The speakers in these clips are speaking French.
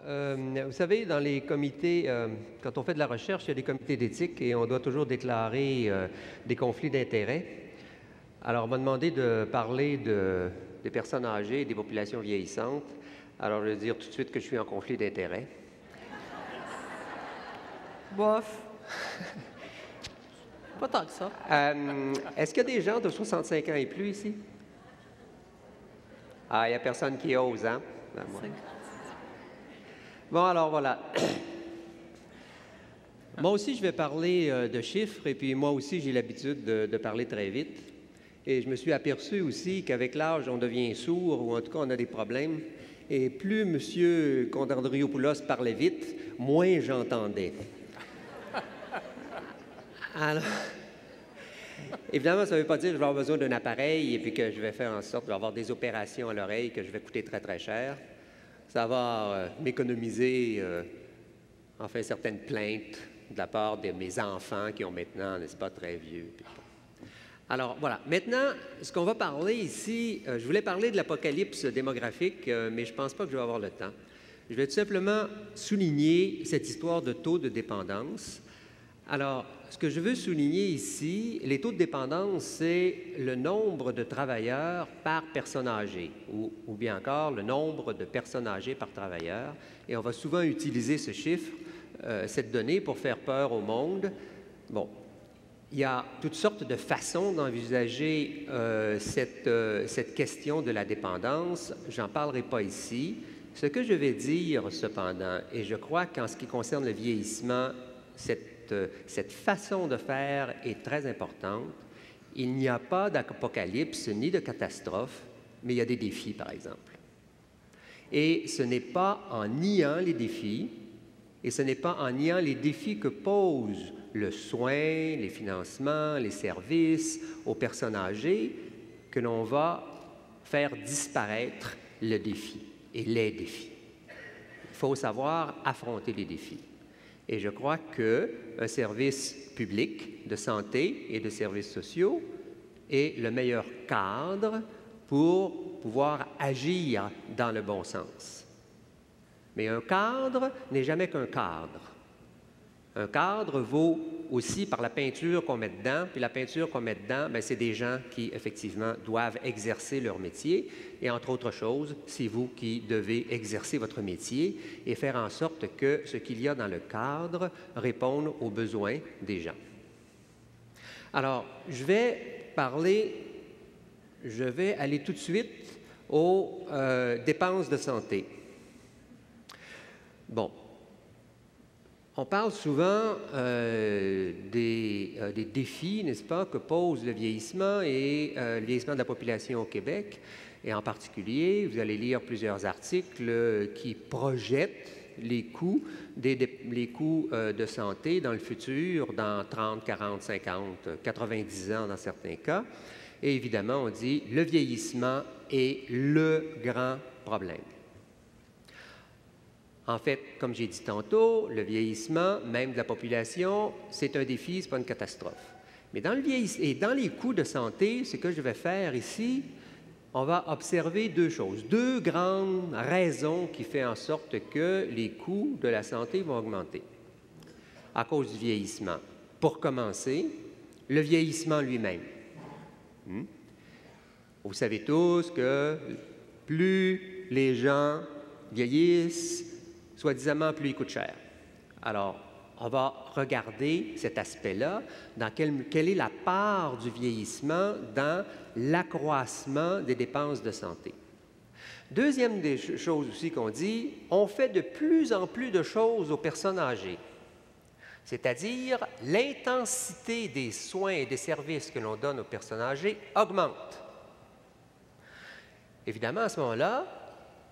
Vous savez, dans les comités, quand on fait de la recherche, il y a des comités d'éthique et on doit toujours déclarer des conflits d'intérêts. Alors, on m'a demandé de parler des personnes âgées et des populations vieillissantes. Alors, je vais dire tout de suite que je suis en conflit d'intérêts. Bof. Pas tant que ça. Est-ce qu'il y a des gens de 65 ans et plus ici? Ah, il n'y a personne qui ose, hein? Ben, moi. Bon, alors voilà. Moi aussi, je vais parler de chiffres, et puis moi aussi, j'ai l'habitude de parler très vite. Et je me suis aperçu aussi qu'avec l'âge, on devient sourd, ou en tout cas, on a des problèmes. Et plus M. Kondandriopoulos parlait vite, moins j'entendais. Alors, évidemment, ça ne veut pas dire que je vais avoir besoin d'un appareil et puis que je vais faire en sorte d'avoir des opérations à l'oreille que je vais coûter très, très cher. Ça va m'économiser, enfin, certaines plaintes de la part de mes enfants qui ont maintenant, n'est-ce pas, très vieux. Alors, voilà. Maintenant, ce qu'on va parler ici, je voulais parler de l'apocalypse démographique, mais je ne pense pas que je vais avoir le temps. Je vais tout simplement souligner cette histoire de taux de dépendance. Alors, ce que je veux souligner ici, les taux de dépendance, c'est le nombre de travailleurs par personne âgée, ou bien encore le nombre de personnes âgées par travailleur. Et on va souvent utiliser ce chiffre, cette donnée, pour faire peur au monde. Bon, il y a toutes sortes de façons d'envisager cette question de la dépendance. Je n'en parlerai pas ici. Ce que je vais dire, cependant, et je crois qu'en ce qui concerne le vieillissement, cette façon de faire est très importante. Il n'y a pas d'apocalypse ni de catastrophe, mais il y a des défis, par exemple. Et ce n'est pas en niant les défis, et ce n'est pas en niant les défis que pose le soin, les financements, les services aux personnes âgées que l'on va faire disparaître le défi et les défis. Il faut savoir affronter les défis. Et je crois qu'un service public de santé et de services sociaux est le meilleur cadre pour pouvoir agir dans le bon sens. Mais un cadre n'est jamais qu'un cadre. Un cadre vaut aussi par la peinture qu'on met dedans, puis la peinture qu'on met dedans, c'est des gens qui, effectivement, doivent exercer leur métier. Et entre autres choses, c'est vous qui devez exercer votre métier et faire en sorte que ce qu'il y a dans le cadre réponde aux besoins des gens. Alors, je vais aller tout de suite aux dépenses de santé. Bon. On parle souvent des défis, n'est-ce pas, que pose le vieillissement et le vieillissement de la population au Québec. Et en particulier, vous allez lire plusieurs articles qui projettent les coûts de santé dans le futur, dans 30, 40, 50, 90 ans dans certains cas. Et évidemment, on dit le vieillissement est le grand problème. En fait, comme j'ai dit tantôt, le vieillissement, même de la population, c'est un défi, ce n'est pas une catastrophe. Mais dans les coûts de santé, ce que je vais faire ici, on va observer deux choses, deux grandes raisons qui font en sorte que les coûts de la santé vont augmenter à cause du vieillissement. Pour commencer, le vieillissement lui-même. Vous savez tous que plus les gens vieillissent, soi-disant, plus il coûte cher. Alors, on va regarder cet aspect-là, dans quelle est la part du vieillissement dans l'accroissement des dépenses de santé. Deuxième des choses aussi qu'on dit, on fait de plus en plus de choses aux personnes âgées, c'est-à-dire l'intensité des soins et des services que l'on donne aux personnes âgées augmente. Évidemment, à ce moment-là,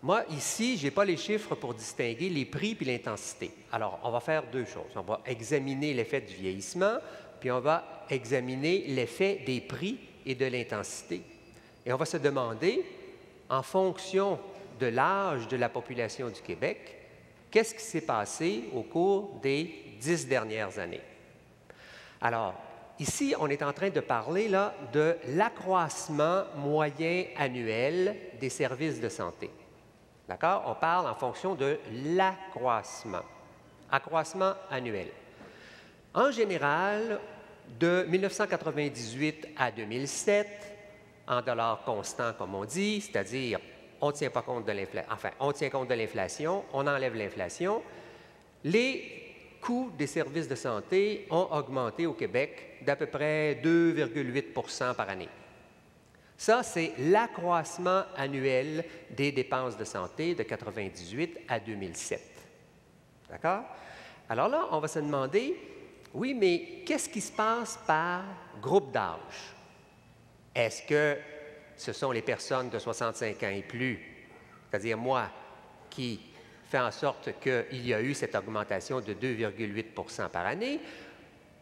moi, ici, je n'ai pas les chiffres pour distinguer les prix et l'intensité. Alors, on va faire deux choses. On va examiner l'effet du vieillissement, puis on va examiner l'effet des prix et de l'intensité. Et on va se demander, en fonction de l'âge de la population du Québec, qu'est-ce qui s'est passé au cours des 10 dernières années? Alors, ici, on est en train de parler là, de l'accroissement moyen annuel des services de santé. D'accord? On parle en fonction de l'accroissement. Accroissement annuel. En général, de 1998 à 2007, en dollars constants, comme on dit, c'est-à-dire on ne tient pas compte de l'inflation, enfin, on tient compte de l'inflation, on enlève l'inflation, les coûts des services de santé ont augmenté au Québec d'à peu près 2,8 par année. Ça, c'est l'accroissement annuel des dépenses de santé de 1998 à 2007. D'accord? Alors là, on va se demander, oui, mais qu'est-ce qui se passe par groupe d'âge? Est-ce que ce sont les personnes de 65 ans et plus, c'est-à-dire moi, qui fait en sorte qu'il y a eu cette augmentation de 2,8 par année,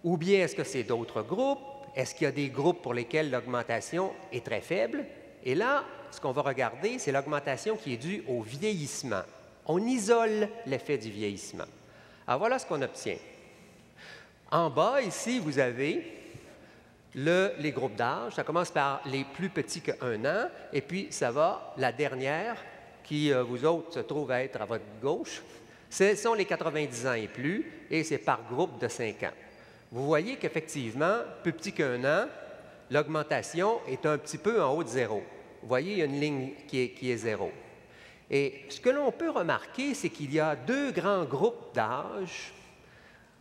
ou bien est-ce que c'est d'autres groupes? Est-ce qu'il y a des groupes pour lesquels l'augmentation est très faible? Et là, ce qu'on va regarder, c'est l'augmentation qui est due au vieillissement. On isole l'effet du vieillissement. Alors voilà ce qu'on obtient. En bas, ici, vous avez les groupes d'âge. Ça commence par les plus petits que 1 an, et puis ça va, la dernière, qui, vous autres, se trouve à être à votre gauche, ce sont les 90 ans et plus, et c'est par groupe de 5 ans. Vous voyez qu'effectivement, plus petit qu'1 an, l'augmentation est un petit peu en haut de 0. Vous voyez, il y a une ligne qui est 0. Et ce que l'on peut remarquer, c'est qu'il y a 2 grands groupes d'âge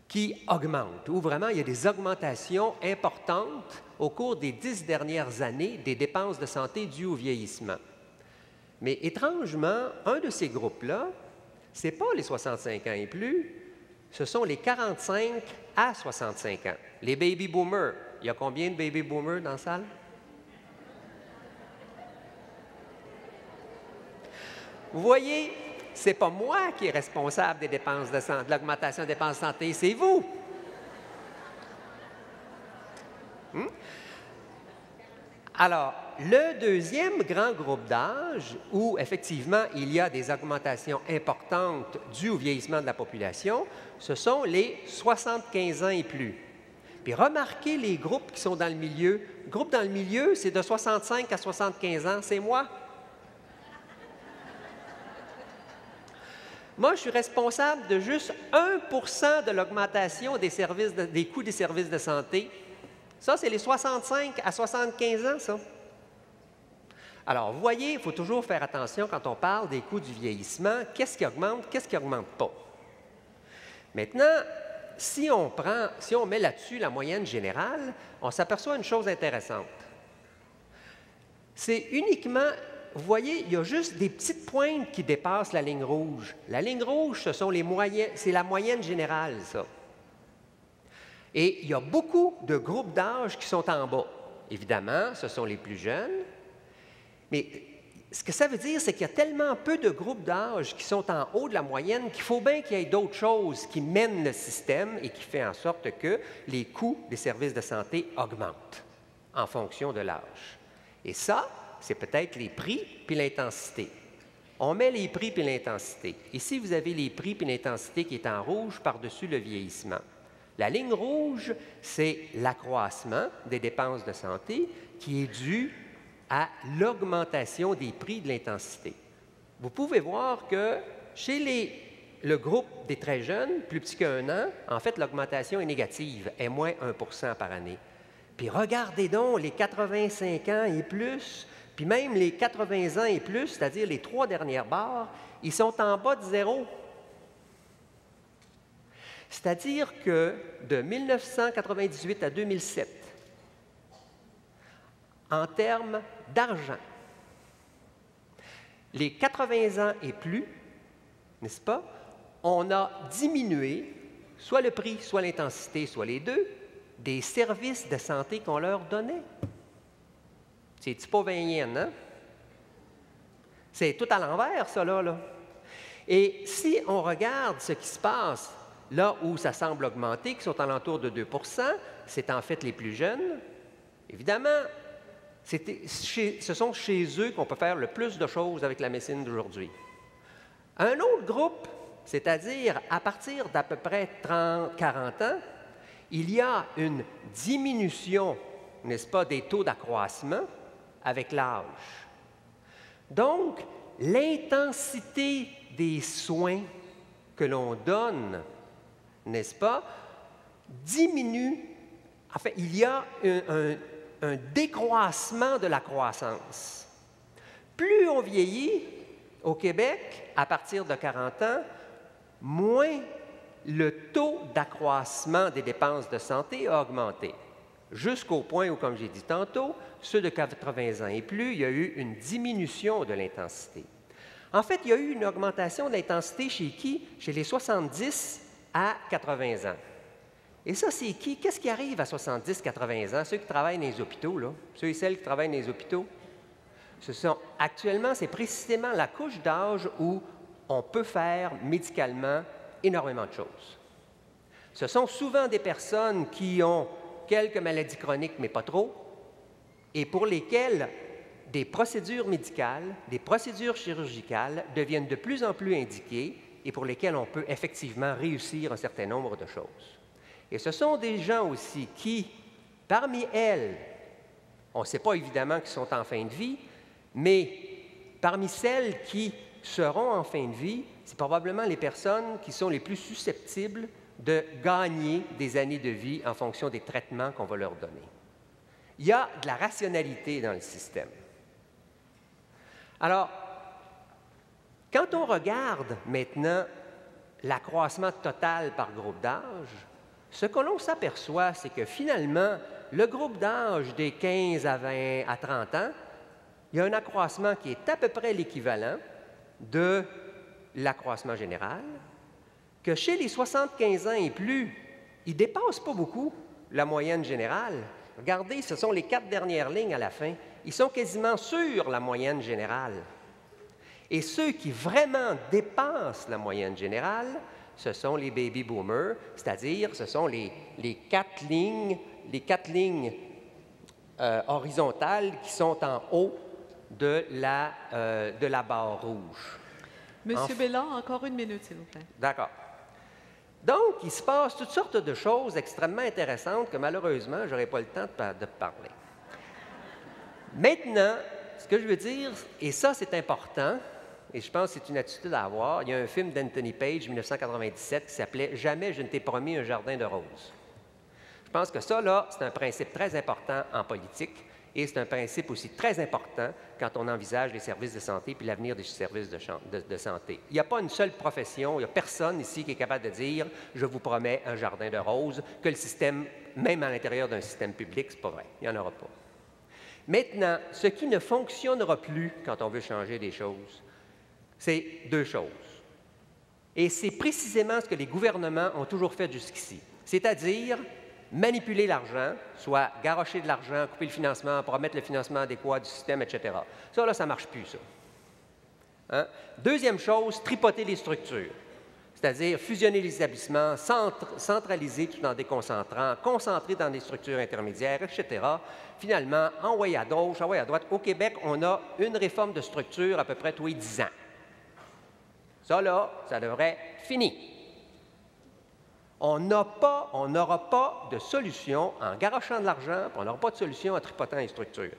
qui augmentent, où vraiment il y a des augmentations importantes au cours des 10 dernières années des dépenses de santé dues au vieillissement. Mais étrangement, un de ces groupes-là, ce n'est pas les 65 ans et plus, ce sont les 45 à 65 ans. Les baby boomers. Il y a combien de baby boomers dans la salle? Vous voyez, ce n'est pas moi qui est responsable des dépenses de santé, de l'augmentation des dépenses de santé, c'est vous. Alors, le deuxième grand groupe d'âge où, effectivement, il y a des augmentations importantes dues au vieillissement de la population, ce sont les 75 ans et plus. Puis remarquez les groupes qui sont dans le milieu. Le groupe dans le milieu, c'est de 65 à 75 ans, c'est moi. Moi, je suis responsable de juste 1 de l'augmentation des coûts des services de santé. Ça, c'est les 65 à 75 ans, ça. Alors, vous voyez, il faut toujours faire attention quand on parle des coûts du vieillissement. Qu'est-ce qui augmente, qu'est-ce qui n'augmente pas? Maintenant, si on met là-dessus la moyenne générale, on s'aperçoit une chose intéressante. C'est uniquement, vous voyez, il y a juste des petites pointes qui dépassent la ligne rouge. La ligne rouge, c'est la moyenne générale, ça. Et il y a beaucoup de groupes d'âge qui sont en bas. Évidemment, ce sont les plus jeunes. Mais ce que ça veut dire, c'est qu'il y a tellement peu de groupes d'âge qui sont en haut de la moyenne qu'il faut bien qu'il y ait d'autres choses qui mènent le système et qui font en sorte que les coûts des services de santé augmentent en fonction de l'âge. Et ça, c'est peut-être les prix puis l'intensité. On met les prix puis l'intensité. Ici, vous avez les prix puis l'intensité qui est en rouge par-dessus le vieillissement. La ligne rouge, c'est l'accroissement des dépenses de santé qui est dû à l'augmentation des prix de l'intensité. Vous pouvez voir que chez le groupe des très jeunes, plus petit qu'1 an, en fait, l'augmentation est négative, est moins 1 par année. Puis regardez donc les 85 ans et plus, puis même les 80 ans et plus, c'est-à-dire les 3 dernières barres, ils sont en bas de 0. C'est-à-dire que de 1998 à 2007, en termes d'argent, les 80 ans et plus, n'est-ce pas, on a diminué, soit le prix, soit l'intensité, soit les deux, des services de santé qu'on leur donnait. C'est pas 20 yens, hein? C'est tout à l'envers, ça, là. Et si on regarde ce qui se passe là où ça semble augmenter, qui sont alentour de 2 c'est en fait les plus jeunes. Évidemment, ce sont chez eux qu'on peut faire le plus de choses avec la médecine d'aujourd'hui. Un autre groupe, c'est-à-dire à partir d'à peu près 30-40 ans, il y a une diminution, n'est-ce pas, des taux d'accroissement avec l'âge. Donc, l'intensité des soins que l'on donne, n'est-ce pas, diminue. En fait, il y a un décroissement de la croissance. Plus on vieillit au Québec, à partir de 40 ans, moins le taux d'accroissement des dépenses de santé a augmenté. Jusqu'au point où, comme j'ai dit tantôt, ceux de 80 ans et plus, il y a eu une diminution de l'intensité. En fait, il y a eu une augmentation de l'intensité chez qui? Chez les 70 à 80 ans. Et ça, c'est qui? Qu'est-ce qui arrive à 70-80 ans? Ceux qui travaillent dans les hôpitaux, là, ceux et celles qui travaillent dans les hôpitaux. Actuellement, c'est précisément la couche d'âge où on peut faire médicalement énormément de choses. Ce sont souvent des personnes qui ont quelques maladies chroniques, mais pas trop, et pour lesquelles des procédures médicales, des procédures chirurgicales deviennent de plus en plus indiquées et pour lesquelles on peut effectivement réussir un certain nombre de choses. Et ce sont des gens aussi qui, parmi elles, on ne sait pas évidemment qu'ils sont en fin de vie, mais parmi celles qui seront en fin de vie, c'est probablement les personnes qui sont les plus susceptibles de gagner des années de vie en fonction des traitements qu'on va leur donner. Il y a de la rationalité dans le système. Alors, quand on regarde maintenant l'accroissement total par groupe d'âge, ce que l'on s'aperçoit, c'est que finalement, le groupe d'âge des 15 à 20 à 30 ans, il y a un accroissement qui est à peu près l'équivalent de l'accroissement général, que chez les 75 ans et plus, il ne dépasse pas beaucoup la moyenne générale. Regardez, ce sont les 4 dernières lignes à la fin. Ils sont quasiment sur la moyenne générale. Et ceux qui vraiment dépassent la moyenne générale, ce sont les baby boomers, c'est-à-dire ce sont les 4 lignes, horizontales qui sont en haut de la barre rouge. Monsieur Bélan, encore 1 minute, s'il vous plaît. D'accord. Donc, il se passe toutes sortes de choses extrêmement intéressantes que malheureusement, je n'aurai pas le temps de parler. Maintenant, ce que je veux dire, et ça c'est important, et je pense que c'est une attitude à avoir, il y a un film d'Anthony Page, 1997, qui s'appelait « Jamais je ne t'ai promis un jardin de roses ». Je pense que ça, là, c'est un principe très important en politique et c'est un principe aussi très important quand on envisage les services de santé puis l'avenir des services de santé. Il n'y a pas une seule profession, il n'y a personne ici qui est capable de dire « je vous promets un jardin de roses », que le système, même à l'intérieur d'un système public, c'est pas vrai, il n'y en aura pas. Maintenant, ce qui ne fonctionnera plus quand on veut changer des choses, c'est 2 choses. Et c'est précisément ce que les gouvernements ont toujours fait jusqu'ici, c'est-à-dire manipuler l'argent, soit garrocher de l'argent, couper le financement, promettre le financement adéquat du système, etc. Ça, là, ça ne marche plus, ça. Hein? Deuxième chose, tripoter les structures, c'est-à-dire fusionner les établissements, centraliser tout en déconcentrant, concentrer dans des structures intermédiaires, etc. Finalement, envoyer à gauche, envoyer à droite. Au Québec, on a une réforme de structure à peu près tous les 10 ans. Ça, là, ça devrait finir. On n'aura pas de solution en garochant de l'argent, puis on n'aura pas de solution en tripotant les structures.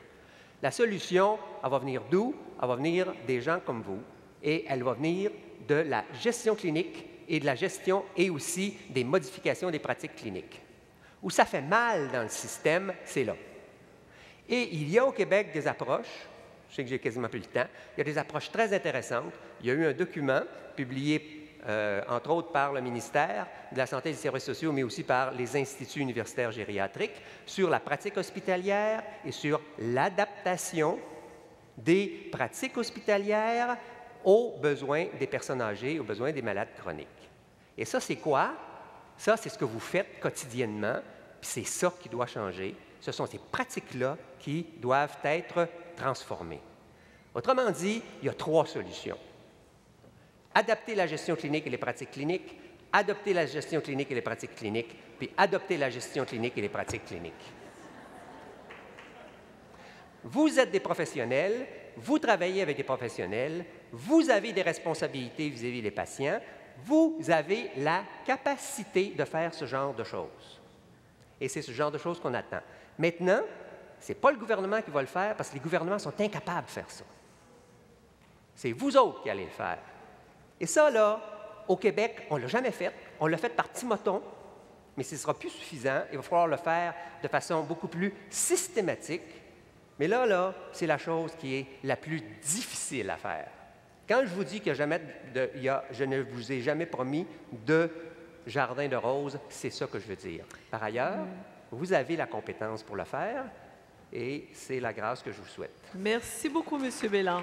La solution, elle va venir d'où? Elle va venir des gens comme vous, et elle va venir de la gestion clinique et de la gestion et aussi des modifications des pratiques cliniques. Où ça fait mal dans le système, c'est là. Et il y a au Québec des approches, je sais que j'ai quasiment plus le temps, il y a des approches très intéressantes. Il y a eu un document publié entre autres par le ministère de la Santé et des Services sociaux, mais aussi par les instituts universitaires gériatriques, sur la pratique hospitalière et sur l'adaptation des pratiques hospitalières aux besoins des personnes âgées, aux besoins des malades chroniques. Et ça, c'est quoi? Ça, c'est ce que vous faites quotidiennement, puis c'est ça qui doit changer. Ce sont ces pratiques-là qui doivent être transformées. Autrement dit, il y a 3 solutions. Adapter la gestion clinique et les pratiques cliniques, adopter la gestion clinique et les pratiques cliniques, puis adopter la gestion clinique et les pratiques cliniques. Vous êtes des professionnels, vous travaillez avec des professionnels, vous avez des responsabilités vis-à-vis des patients, vous avez la capacité de faire ce genre de choses. Et c'est ce genre de choses qu'on attend. Maintenant, ce n'est pas le gouvernement qui va le faire parce que les gouvernements sont incapables de faire ça. C'est vous autres qui allez le faire. Et ça, là, au Québec, on ne l'a jamais fait. On l'a fait par petits motons, mais ce ne sera plus suffisant. Il va falloir le faire de façon beaucoup plus systématique. Mais là, c'est la chose qui est la plus difficile à faire. Quand je vous dis que je ne vous ai jamais promis de jardin de roses, c'est ça que je veux dire. Par ailleurs, vous avez la compétence pour le faire et c'est la grâce que je vous souhaite. Merci beaucoup, M. Bélan.